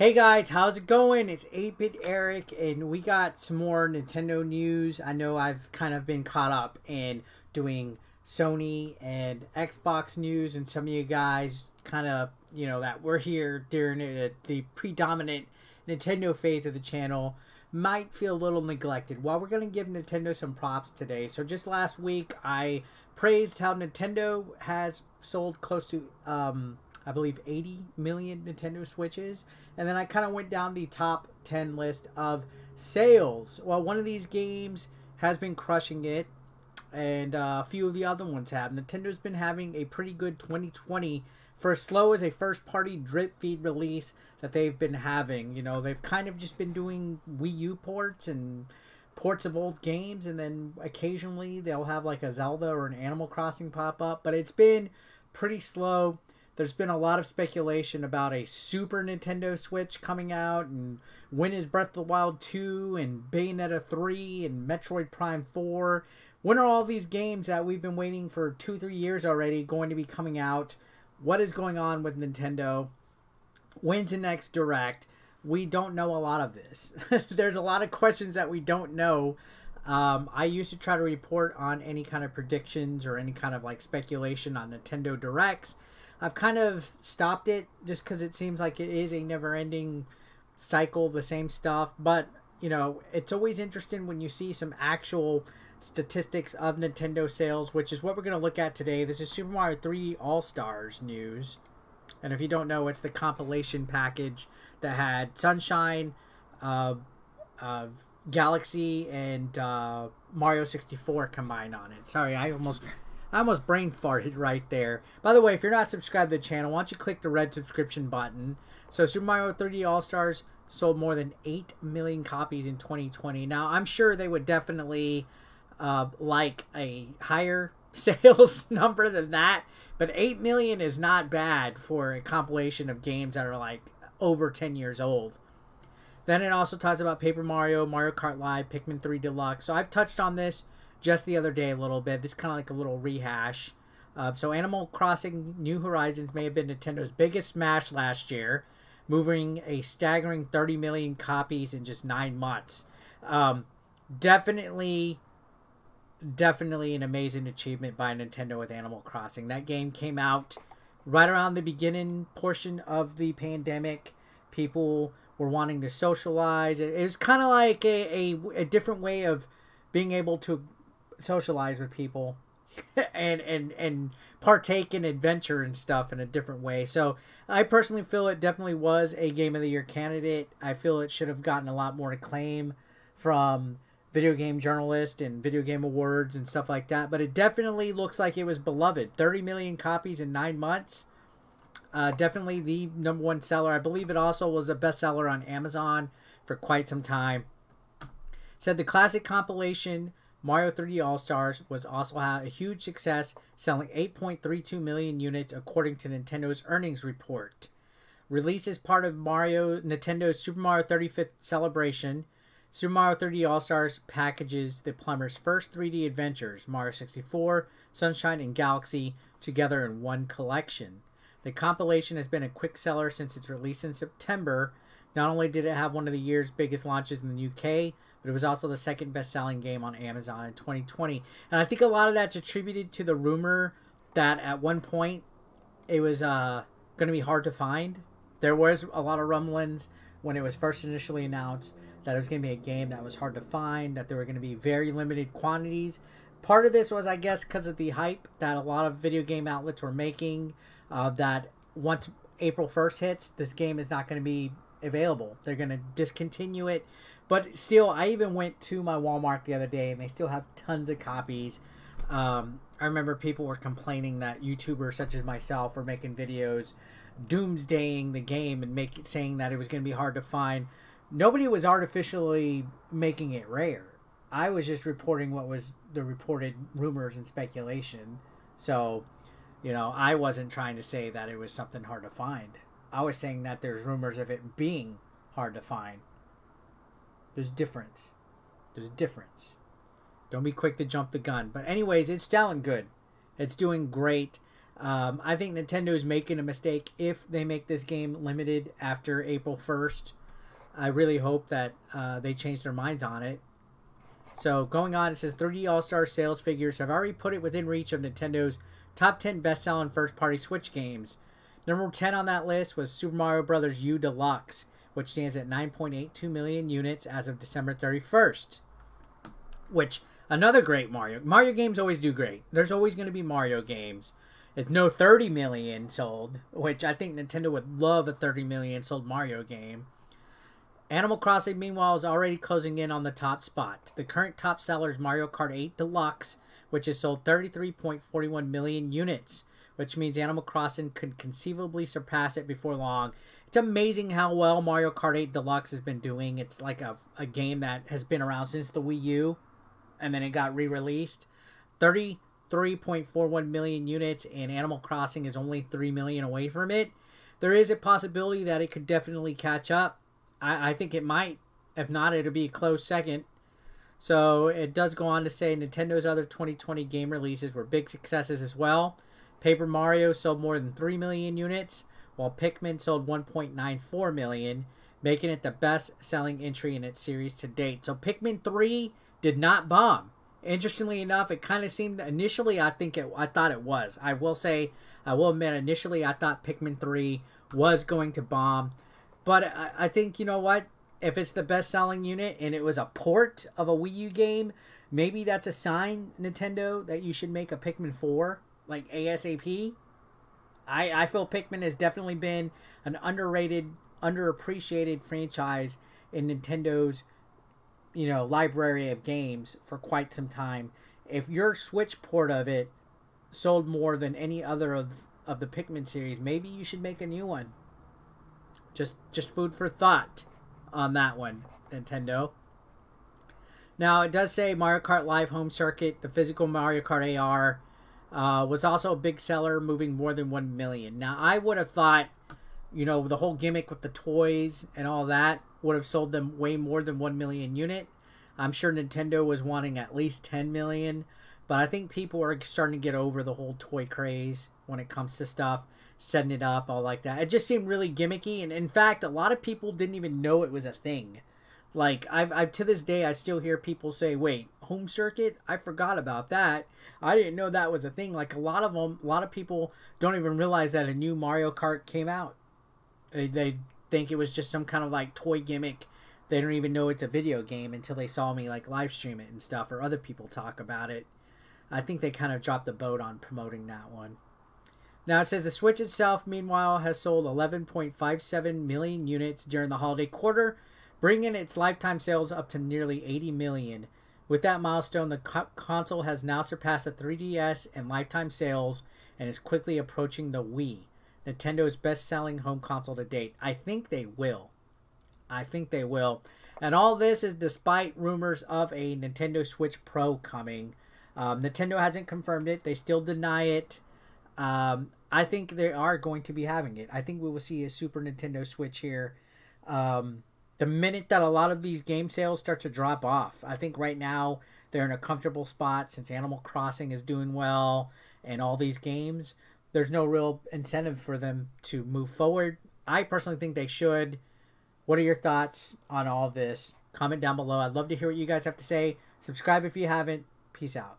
Hey guys, how's it going? It's 8-Bit Eric, and we got some more Nintendo news. I know I've kind of been caught up in doing Sony and Xbox news, and some of you guys kind of, that we're here during the predominant Nintendo phase of the channel might feel a little neglected. Well, we're going to give Nintendo some props today. So just last week, I praised how Nintendo has sold close to, I believe 80 million Nintendo Switches. And then I kind of went down the top 10 list of sales. Well, one of these games has been crushing it, and a few of the other ones have. Nintendo's been having a pretty good 2020 for as slow as a first-party drip feed release that they've been having. They've kind of just been doing Wii U ports and ports of old games, and then occasionally they'll have like a Zelda or an Animal Crossing pop up, but it's been pretty slow. There's been a lot of speculation about a Super Nintendo Switch coming out, and when is Breath of the Wild 2 and Bayonetta 3 and Metroid Prime 4? When are all these games that we've been waiting for 2-3 years already going to be coming out? What is going on with Nintendo? When's the next Direct? We don't know a lot of this. There's a lot of questions that we don't know. I used to try to report on any kind of predictions or any kind of like speculation on Nintendo Directs. I've kind of stopped it just because it seems like it is a never-ending cycle, the same stuff. But, it's always interesting when you see some actual statistics of Nintendo sales, which is what we're going to look at today. This is Super Mario 3D All-Stars news. And if you don't know, it's the compilation package that had Sunshine, Galaxy, and Mario 64 combined on it. Sorry, I almost brain farted right there. By the way, if you're not subscribed to the channel, why don't you click the red subscription button. So Super Mario 3D All-Stars sold more than 8 million copies in 2020. Now, I'm sure they would definitely like a higher sales number than that. But 8 million is not bad for a compilation of games that are like over 10 years old. Then it also talks about Paper Mario, Mario Kart Live, Pikmin 3 Deluxe. So I've touched on this just the other day a little bit. It's kind of like a little rehash. So Animal Crossing New Horizons may have been Nintendo's biggest smash last year, moving a staggering 30 million copies in just 9 months. Definitely an amazing achievement by Nintendo with Animal Crossing. That game came out right around the beginning portion of the pandemic. People were wanting to socialize. It was kind of like a different way of being able to socialize with people and partake in adventure and stuff in a different way. So I personally feel it definitely was a Game of the Year candidate. I feel it should have gotten a lot more acclaim from video game journalists and video game awards and stuff like that, but it definitely looks like it was beloved. 30 million copies in 9 months. Definitely the #1 seller. I believe it also was a bestseller on Amazon for quite some time. Said the classic compilation Mario 3D All-Stars was also a huge success, selling 8.32 million units according to Nintendo's earnings report. Released as part of Nintendo's Super Mario 35th celebration, Super Mario 3D All-Stars packages the plumber's first 3D adventures, Mario 64, Sunshine, and Galaxy, together in one collection. The compilation has been a quick seller since its release in September. Not only did it have one of the year's biggest launches in the UK, but it was also the second best-selling game on Amazon in 2020. And I think a lot of that's attributed to the rumor that at one point it was going to be hard to find. There was a lot of rumblings when it was first initially announced that it was going to be a game that was hard to find, that there were going to be very limited quantities. Part of this was, I guess, because of the hype that a lot of video game outlets were making, that once April 1st hits, this game is not going to be available. They're going to discontinue it. But still, I even went to my Walmart the other day, and they still have tons of copies. I remember people were complaining that YouTubers such as myself were making videos doomsdaying the game and saying that it was going to be hard to find. Nobody was artificially making it rare. I was just reporting what was the reported rumors and speculation. So, I wasn't trying to say that it was something hard to find. I was saying that there's rumors of it being hard to find. There's difference. There's difference. Don't be quick to jump the gun. But anyways, it's selling good. It's doing great. I think Nintendo is making a mistake if they make this game limited after April 1st. I really hope that they change their minds on it. So going on, it says 3D All-Star sales figures have already put it within reach of Nintendo's top 10 best-selling first-party Switch games. Number 10 on that list was Super Mario Bros. U Deluxe, which stands at 9.82 million units as of December 31st. Which, another great Mario. Mario games always do great. There's always going to be Mario games. It's no 30 million sold, which I think Nintendo would love a 30 million sold Mario game. Animal Crossing, meanwhile, is already closing in on the top spot. The current top seller is Mario Kart 8 Deluxe, which has sold 33.41 million units, which means Animal Crossing could conceivably surpass it before long. It's amazing how well Mario Kart 8 Deluxe has been doing. It's like a game that has been around since the Wii U, and then it got re-released. 33.41 million units, and Animal Crossing is only 3 million away from it. There is a possibility that it could definitely catch up. I think it might. If not, it'll be a close second. So it does go on to say Nintendo's other 2020 game releases were big successes as well. Paper Mario sold more than 3 million units, while Pikmin sold 1.94 million, making it the best-selling entry in its series to date. So Pikmin 3 did not bomb. Interestingly enough, it kind of seemed initially. I thought it was. I will admit, initially I thought Pikmin 3 was going to bomb. But I think, you know what? If it's the best-selling unit and it was a port of a Wii U game, maybe that's a sign, Nintendo, that you should make a Pikmin 4, like ASAP. I feel Pikmin has definitely been an underrated, underappreciated franchise in Nintendo's, library of games for quite some time. If your Switch port of it sold more than any other of the Pikmin series, maybe you should make a new one. Just food for thought on that one, Nintendo. Now, it does say Mario Kart Live Home Circuit, the physical Mario Kart AR, was also a big seller, moving more than 1 million. Now, I would have thought, the whole gimmick with the toys and all that would have sold them way more than 1 million unit. I'm sure Nintendo was wanting at least 10 million, but I think people are starting to get over the whole toy craze when it comes to stuff, setting it up, all like that. It just seemed really gimmicky, and in fact, a lot of people didn't even know it was a thing. Like, I've to this day, I still hear people say, wait, home circuit? I forgot about that. I didn't know that was a thing. Like, a lot of people don't even realize that a new Mario Kart came out. They think it was just some kind of, like, toy gimmick. They don't even know it's a video game until they saw me, like, live stream it and stuff, or other people talk about it. I think they kind of dropped the boat on promoting that one. Now, it says the Switch itself, meanwhile, has sold 11.57 million units during the holiday quarter, bringing its lifetime sales up to nearly 80 million. With that milestone, the console has now surpassed the 3DS in lifetime sales and is quickly approaching the Wii, Nintendo's best-selling home console to date. I think they will. And all this is despite rumors of a Nintendo Switch Pro coming. Nintendo hasn't confirmed it. They still deny it. I think they are going to be having it. I think we will see a Super Nintendo Switch here. The minute that a lot of these game sales start to drop off. I think right now they're in a comfortable spot since Animal Crossing is doing well and all these games. There's no real incentive for them to move forward. I personally think they should. What are your thoughts on all of this? Comment down below. I'd love to hear what you guys have to say. Subscribe if you haven't. Peace out.